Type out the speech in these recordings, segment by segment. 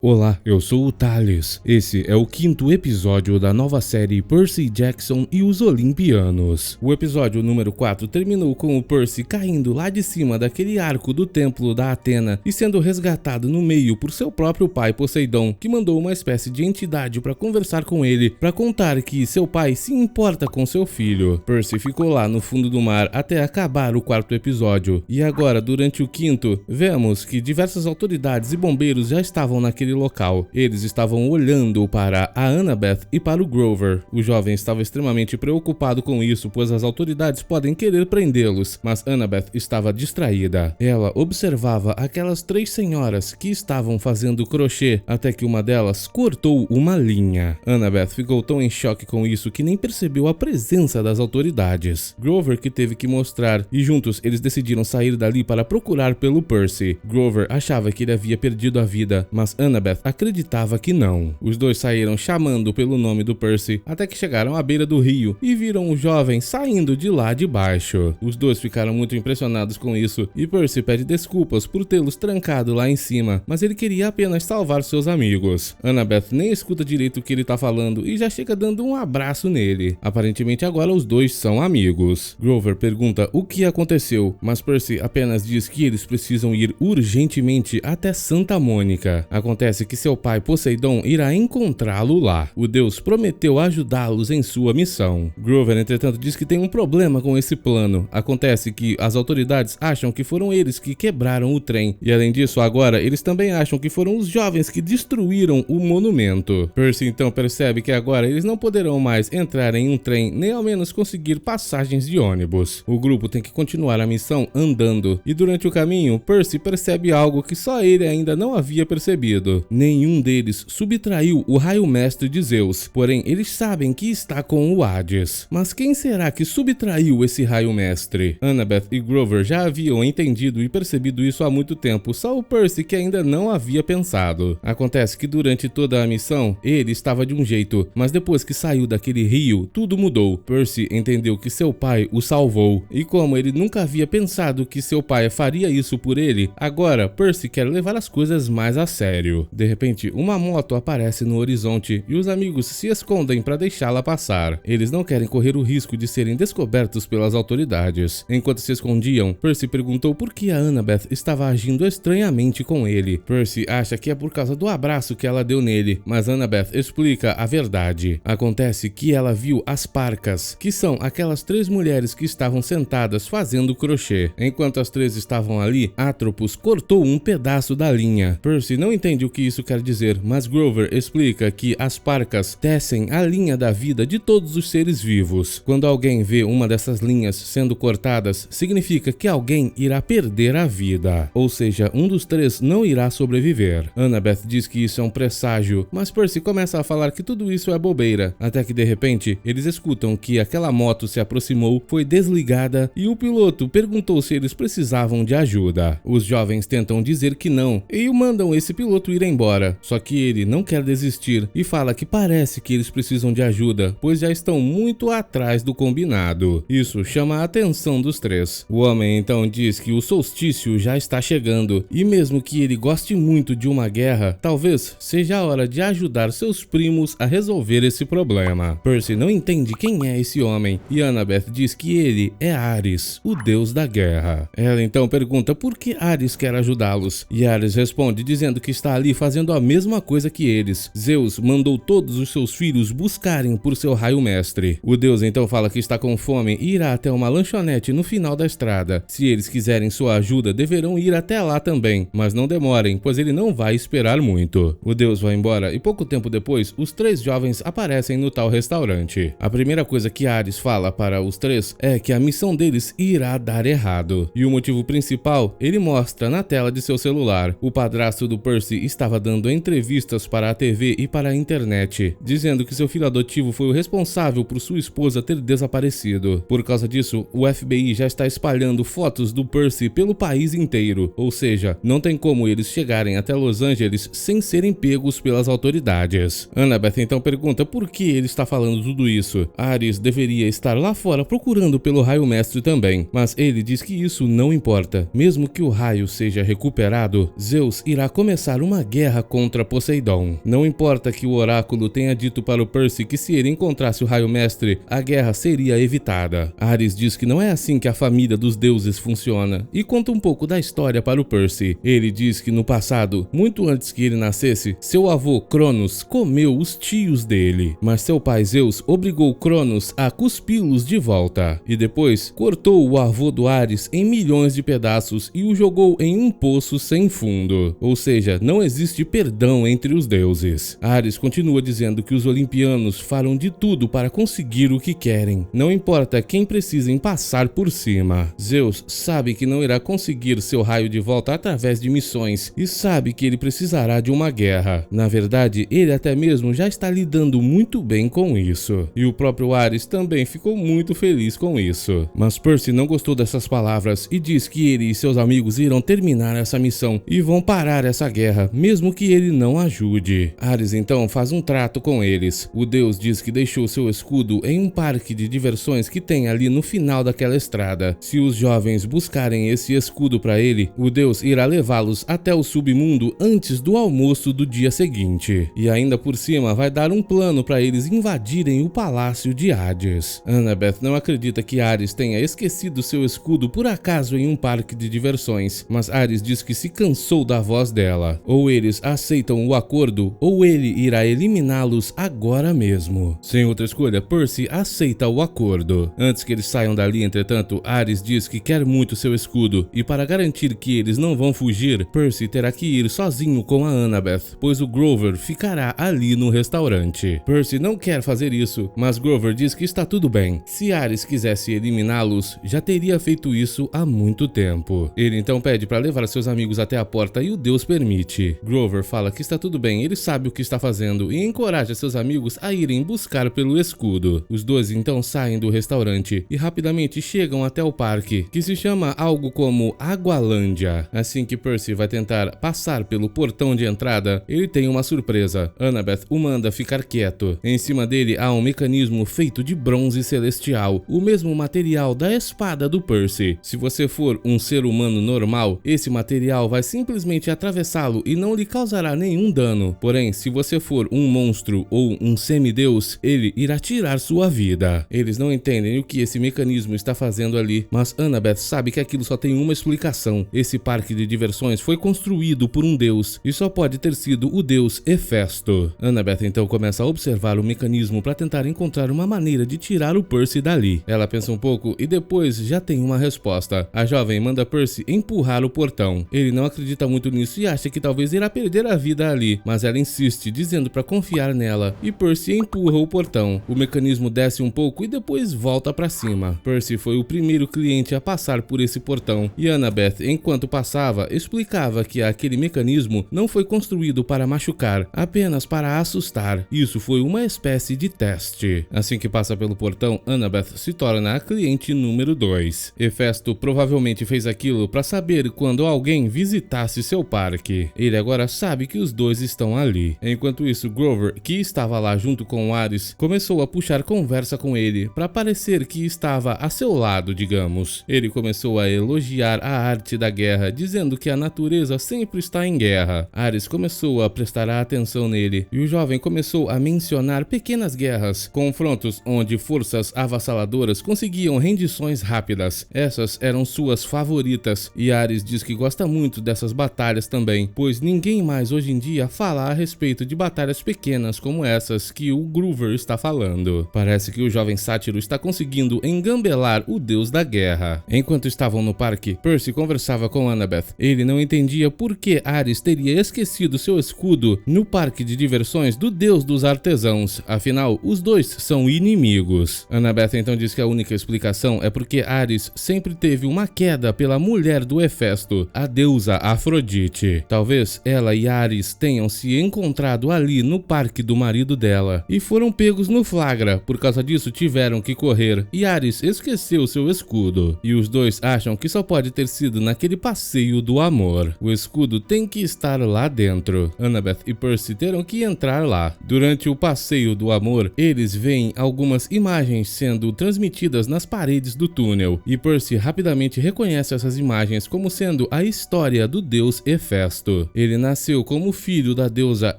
Olá, eu sou o Thales. Esse é o quinto episódio da nova série Percy Jackson e os Olimpianos. O episódio número 4 terminou com o Percy caindo lá de cima daquele arco do templo da Atena e sendo resgatado no meio por seu próprio pai Poseidon, que mandou uma espécie de entidade para conversar com ele, para contar que seu pai se importa com seu filho. Percy ficou lá no fundo do mar até acabar o quarto episódio. E agora, durante o quinto, vemos que diversas autoridades e bombeiros já estavam naquele local. Eles estavam olhando para a Annabeth e para o Grover. O jovem estava extremamente preocupado com isso, pois as autoridades podem querer prendê-los, mas Annabeth estava distraída. Ela observava aquelas três senhoras que estavam fazendo crochê, até que uma delas cortou uma linha. Annabeth ficou tão em choque com isso que nem percebeu a presença das autoridades. Grover que teve que mostrar, e juntos eles decidiram sair dali para procurar pelo Percy. Grover achava que ele havia perdido a vida, mas Annabeth acreditava que não. Os dois saíram chamando pelo nome do Percy, até que chegaram à beira do rio e viram o jovem saindo de lá de baixo. Os dois ficaram muito impressionados com isso, e Percy pede desculpas por tê-los trancado lá em cima, mas ele queria apenas salvar seus amigos. Annabeth nem escuta direito o que ele tá falando e já chega dando um abraço nele. Aparentemente agora os dois são amigos. Grover pergunta o que aconteceu, mas Percy apenas diz que eles precisam ir urgentemente até Santa Mônica. Acontece que seu pai Poseidon irá encontrá-lo lá. O deus prometeu ajudá-los em sua missão. Grover, entretanto, diz que tem um problema com esse plano. Acontece que as autoridades acham que foram eles que quebraram o trem, e além disso, agora eles também acham que foram os jovens que destruíram o monumento. Percy então percebe que agora eles não poderão mais entrar em um trem, nem ao menos conseguir passagens de ônibus. O grupo tem que continuar a missão andando, e durante o caminho, Percy percebe algo que só ele ainda não havia percebido. Nenhum deles subtraiu o raio mestre de Zeus, porém eles sabem que está com o Hades. Mas quem será que subtraiu esse raio mestre? Annabeth e Grover já haviam entendido e percebido isso há muito tempo, só o Percy que ainda não havia pensado. Acontece que durante toda a missão, ele estava de um jeito, mas depois que saiu daquele rio, tudo mudou. Percy entendeu que seu pai o salvou, e como ele nunca havia pensado que seu pai faria isso por ele, agora Percy quer levar as coisas mais a sério. De repente, uma moto aparece no horizonte e os amigos se escondem para deixá-la passar. Eles não querem correr o risco de serem descobertos pelas autoridades. Enquanto se escondiam, Percy perguntou por que a Annabeth estava agindo estranhamente com ele. Percy acha que é por causa do abraço que ela deu nele, mas Annabeth explica a verdade. Acontece que ela viu as parcas, que são aquelas três mulheres que estavam sentadas fazendo crochê. Enquanto as três estavam ali, Atropos cortou um pedaço da linha. Percy não entende o que isso quer dizer, mas Grover explica que as parcas tecem a linha da vida de todos os seres vivos. Quando alguém vê uma dessas linhas sendo cortadas, significa que alguém irá perder a vida, ou seja, um dos três não irá sobreviver. Annabeth diz que isso é um presságio, mas Percy começa a falar que tudo isso é bobeira, até que de repente eles escutam que aquela moto se aproximou, foi desligada e o piloto perguntou se eles precisavam de ajuda. Os jovens tentam dizer que não e mandam esse piloto ir embora, só que ele não quer desistir e fala que parece que eles precisam de ajuda, pois já estão muito atrás do combinado. Isso chama a atenção dos três. O homem então diz que o solstício já está chegando e mesmo que ele goste muito de uma guerra, talvez seja a hora de ajudar seus primos a resolver esse problema. Percy não entende quem é esse homem e Annabeth diz que ele é Ares, o deus da guerra. Ela então pergunta por que Ares quer ajudá-los e Ares responde dizendo que está ali fazendo a mesma coisa que eles. Zeus mandou todos os seus filhos buscarem por seu raio mestre. O deus então fala que está com fome e irá até uma lanchonete no final da estrada. Se eles quiserem sua ajuda, deverão ir até lá também, mas não demorem, pois ele não vai esperar muito. O deus vai embora e pouco tempo depois, os três jovens aparecem no tal restaurante. A primeira coisa que Ares fala para os três é que a missão deles irá dar errado. E o motivo principal, ele mostra na tela de seu celular. O padrasto do Percy estava dando entrevistas para a TV e para a internet, dizendo que seu filho adotivo foi o responsável por sua esposa ter desaparecido. Por causa disso, o FBI já está espalhando fotos do Percy pelo país inteiro, ou seja, não tem como eles chegarem até Los Angeles sem serem pegos pelas autoridades. Annabeth então pergunta por que ele está falando tudo isso. Ares deveria estar lá fora procurando pelo raio mestre também, mas ele diz que isso não importa. Mesmo que o raio seja recuperado, Zeus irá começar uma guerra contra Poseidon. Não importa que o oráculo tenha dito para o Percy que se ele encontrasse o Raio Mestre, a guerra seria evitada. Ares diz que não é assim que a família dos deuses funciona e conta um pouco da história para o Percy. Ele diz que no passado, muito antes que ele nascesse, seu avô Cronos comeu os tios dele, mas seu pai Zeus obrigou Cronos a cuspi-los de volta e depois cortou o avô do Ares em milhões de pedaços e o jogou em um poço sem fundo. Ou seja, não existe perdão entre os deuses. Ares continua dizendo que os olimpianos farão de tudo para conseguir o que querem. Não importa quem precisem passar por cima. Zeus sabe que não irá conseguir seu raio de volta através de missões e sabe que ele precisará de uma guerra. Na verdade, ele até mesmo já está lidando muito bem com isso. E o próprio Ares também ficou muito feliz com isso. Mas Percy não gostou dessas palavras e diz que ele e seus amigos irão terminar essa missão e vão parar essa guerra, mesmo que ele não ajude. Ares então faz um trato com eles. O deus diz que deixou seu escudo em um parque de diversões que tem ali no final daquela estrada. Se os jovens buscarem esse escudo para ele, o deus irá levá-los até o submundo antes do almoço do dia seguinte. E ainda por cima vai dar um plano para eles invadirem o palácio de Hades. Annabeth não acredita que Ares tenha esquecido seu escudo por acaso em um parque de diversões, mas Ares diz que se cansou da voz dela. Ou eles aceitam o acordo, ou ele irá eliminá-los agora mesmo. Sem outra escolha, Percy aceita o acordo. Antes que eles saiam dali, entretanto, Ares diz que quer muito seu escudo, e para garantir que eles não vão fugir, Percy terá que ir sozinho com a Annabeth, pois o Grover ficará ali no restaurante. Percy não quer fazer isso, mas Grover diz que está tudo bem. Se Ares quisesse eliminá-los, já teria feito isso há muito tempo. Ele então pede para levar seus amigos até a porta e o deus permite. Grover fala que está tudo bem, ele sabe o que está fazendo e encoraja seus amigos a irem buscar pelo escudo. Os dois então saem do restaurante e rapidamente chegam até o parque, que se chama algo como Águalândia. Assim que Percy vai tentar passar pelo portão de entrada, ele tem uma surpresa. Annabeth o manda ficar quieto. Em cima dele há um mecanismo feito de bronze celestial, o mesmo material da espada do Percy. Se você for um ser humano normal, esse material vai simplesmente atravessá-lo e não lhe causará nenhum dano. Porém, se você for um monstro ou um semideus, ele irá tirar sua vida. Eles não entendem o que esse mecanismo está fazendo ali, mas Annabeth sabe que aquilo só tem uma explicação. Esse parque de diversões foi construído por um deus e só pode ter sido o deus Hefesto. Annabeth então começa a observar o mecanismo para tentar encontrar uma maneira de tirar o Percy dali. Ela pensa um pouco e depois já tem uma resposta. A jovem manda Percy empurrar o portão. Ele não acredita muito nisso e acha que talvez irá perder a vida ali, mas ela insiste, dizendo para confiar nela, e Percy empurra o portão. O mecanismo desce um pouco e depois volta para cima. Percy foi o primeiro cliente a passar por esse portão e Annabeth, enquanto passava, explicava que aquele mecanismo não foi construído para machucar, apenas para assustar. Isso foi uma espécie de teste. Assim que passa pelo portão, Annabeth se torna a cliente número 2. Hefesto provavelmente fez aquilo para saber quando alguém visitasse seu parque. Ele agora sabe que os dois estão ali. Enquanto isso, Grover, que estava lá junto com Ares, começou a puxar conversa com ele para parecer que estava a seu lado, digamos. Ele começou a elogiar a arte da guerra, dizendo que a natureza sempre está em guerra. Ares começou a prestar atenção nele e o jovem começou a mencionar pequenas guerras, confrontos onde forças avassaladoras conseguiam rendições rápidas. Essas eram suas favoritas e Ares diz que gosta muito dessas batalhas também, pois ninguém mais hoje em dia fala a respeito de batalhas pequenas como essas que o Grover está falando. Parece que o jovem sátiro está conseguindo engambelar o deus da guerra. Enquanto estavam no parque, Percy conversava com Annabeth. Ele não entendia por que Ares teria esquecido seu escudo no parque de diversões do deus dos artesãos, afinal, os dois são inimigos. Annabeth então diz que a única explicação é porque Ares sempre teve uma queda pela mulher do Hefesto, a deusa Afrodite. Talvez ela e Ares tenham se encontrado ali no parque do marido dela e foram pegos no flagra. Por causa disso tiveram que correr e Ares esqueceu seu escudo. E os dois acham que só pode ter sido naquele passeio do amor. O escudo tem que estar lá dentro. Annabeth e Percy terão que entrar lá. Durante o passeio do amor, eles veem algumas imagens sendo transmitidas nas paredes do túnel e Percy rapidamente reconhece essas imagens como sendo a história do deus Hefesto. Ele nasceu como filho da deusa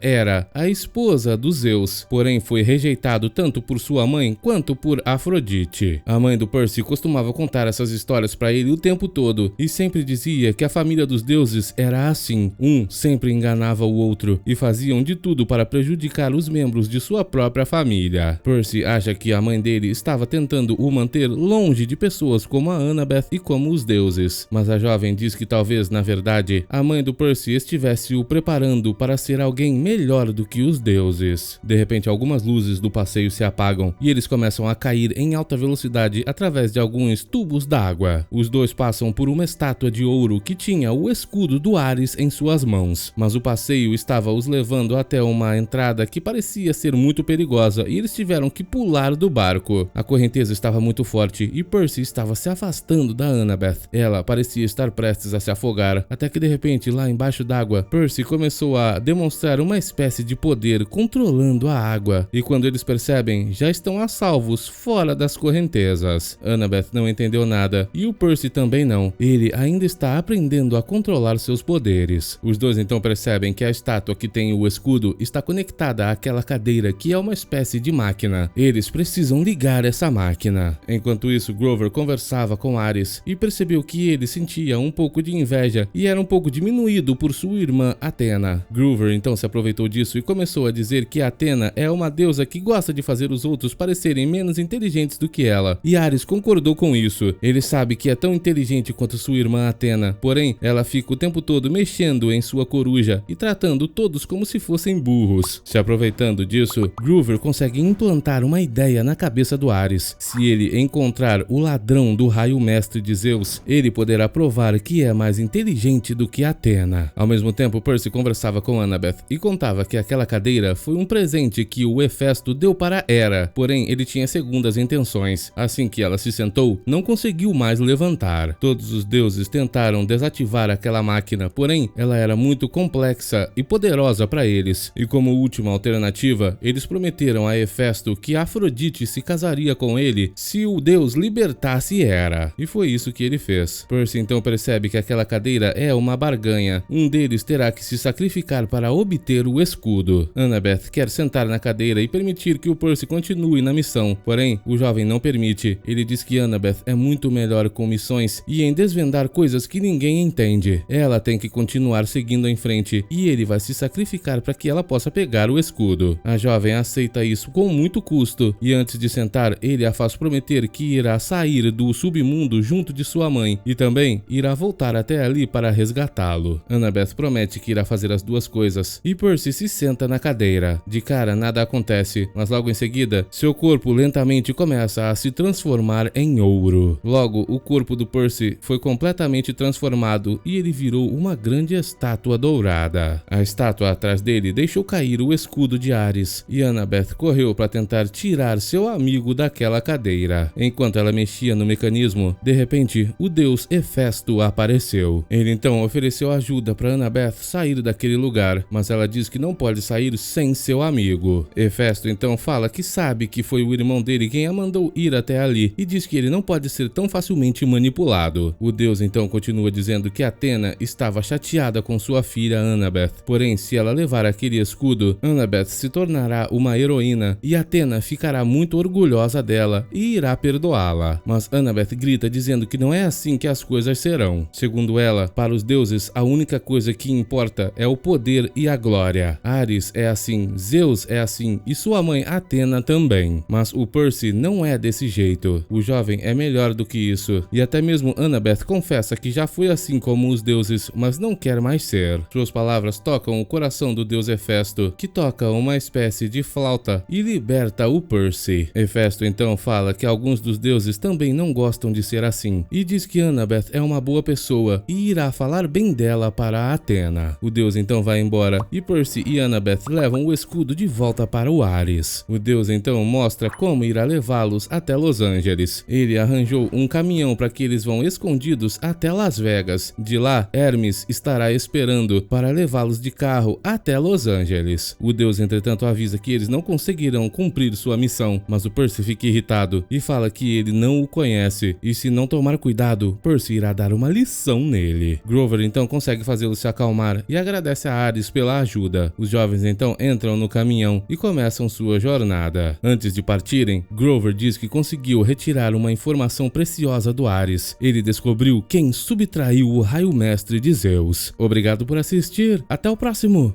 Hera, a esposa dos Zeus, porém foi rejeitado tanto por sua mãe quanto por Afrodite. A mãe do Percy costumava contar essas histórias para ele o tempo todo e sempre dizia que a família dos deuses era assim, um sempre enganava o outro e faziam de tudo para prejudicar os membros de sua própria família. Percy acha que a mãe dele estava tentando o manter longe de pessoas como a Annabeth e como os deuses, mas a jovem diz que talvez, na verdade, a mãe do Percy estivesse o preparando para ser alguém melhor do que os deuses. De repente, algumas luzes do passeio se apagam e eles começam a cair em alta velocidade através de alguns tubos d'água. Os dois passam por uma estátua de ouro que tinha o escudo do Ares em suas mãos, mas o passeio estava os levando até uma entrada que parecia ser muito perigosa e eles tiveram que pular do barco. A correnteza estava muito forte e Percy estava se afastando da Annabeth. Ela parecia estar prestes a se afogar, até que de repente, lá embaixo d'água, Percy começou a demonstrar uma espécie de poder controlando a água, e quando eles percebem, já estão a salvos fora das correntezas. Annabeth não entendeu nada e o Percy também não. Ele ainda está aprendendo a controlar seus poderes. Os dois então percebem que a estátua que tem o escudo está conectada àquela cadeira que é uma espécie de máquina. Eles precisam ligar essa máquina. Enquanto isso, Grover conversava com Ares e percebeu que ele sentia um pouco de inveja e era um pouco diminuído por sua irmã Athena. Grover então se aproveitou disso e começou a dizer que Athena é uma deusa que gosta de fazer os outros parecerem menos inteligentes do que ela, e Ares concordou com isso. Ele sabe que é tão inteligente quanto sua irmã Athena, porém ela fica o tempo todo mexendo em sua coruja e tratando todos como se fossem burros. Se aproveitando disso, Grover consegue implantar uma ideia na cabeça do Ares. Se ele encontrar o ladrão do raio mestre de Zeus, ele poderá provar que é mais inteligente do que Athena. Ao mesmo tempo, Percy conversava com Annabeth e contava que aquela cadeira foi um presente que o Hefesto deu para Hera, porém ele tinha segundas intenções. Assim que ela se sentou, não conseguiu mais levantar. Todos os deuses tentaram desativar aquela máquina, porém ela era muito complexa e poderosa para eles, e como última alternativa, eles prometeram a Hefesto que Afrodite se casaria com ele se o deus libertasse Hera, e foi isso que ele fez. Percy então percebe que aquela cadeira é uma barganha. Um deles terá que se sacrificar para obter o escudo. Annabeth quer sentar na cadeira e permitir que o Percy continue na missão, porém o jovem não permite. Ele diz que Annabeth é muito melhor com missões e em desvendar coisas que ninguém entende. Ela tem que continuar seguindo em frente e ele vai se sacrificar para que ela possa pegar o escudo. A jovem aceita isso com muito custo e antes de sentar, ele a faz prometer que irá sair do submundo junto de sua mãe e também irá voltar até ali para resgatá-lo. Annabeth promete que irá fazer as duas coisas e Percy se senta na cadeira. De cara nada acontece, mas logo em seguida, seu corpo lentamente começa a se transformar em ouro. Logo, o corpo do Percy foi completamente transformado e ele virou uma grande estátua dourada. A estátua atrás dele deixou cair o escudo de Ares e Annabeth correu para tentar tirar seu amigo daquela cadeira. Enquanto ela mexia no mecanismo, de repente, o deus Hefesto apareceu. Ele então ofereceu ajuda para Annabeth sair daquele lugar, mas ela diz que não pode sair sem seu amigo. Hefesto então fala que sabe que foi o irmão dele quem a mandou ir até ali e diz que ele não pode ser tão facilmente manipulado. O deus então continua dizendo que Athena estava chateada com sua filha Annabeth, porém se ela levar aquele escudo, Annabeth se tornará uma heroína e Athena ficará muito orgulhosa dela e irá perdoá-la. Mas Annabeth grita dizendo que não é assim que as coisas serão. Segundo ela, para os deuses a única coisa que importa é o poder e a glória. Ares é assim, Zeus é assim e sua mãe Athena também. Mas o Percy não é desse jeito. O jovem é melhor do que isso. E até mesmo Annabeth confessa que já foi assim como os deuses, mas não quer mais ser. Suas palavras tocam o coração do deus Hefesto, que toca uma espécie de flauta e liberta o Percy. Hefesto então fala que alguns dos deuses também não gostam de ser assim, e diz que Annabeth é uma boa pessoa e irá falar bem dela para Athena. O deus então vai embora e Percy e Annabeth levam o escudo de volta para o Ares. O deus então mostra como irá levá-los até Los Angeles. Ele arranjou um caminhão para que eles vão escondidos até Las Vegas. De lá, Hermes estará esperando para levá-los de carro até Los Angeles. O deus entretanto avisa que eles não conseguirão cumprir sua missão, mas o Percy fica irritado e fala que ele não o conhece e se não tomar cuidado, Percy irá dar uma lição nele. Grover então consegue fazê-lo se acalmar mar e agradece a Ares pela ajuda. Os jovens então entram no caminhão e começam sua jornada. Antes de partirem, Grover diz que conseguiu retirar uma informação preciosa do Ares. Ele descobriu quem subtraiu o raio mestre de Zeus. Obrigado por assistir, até o próximo!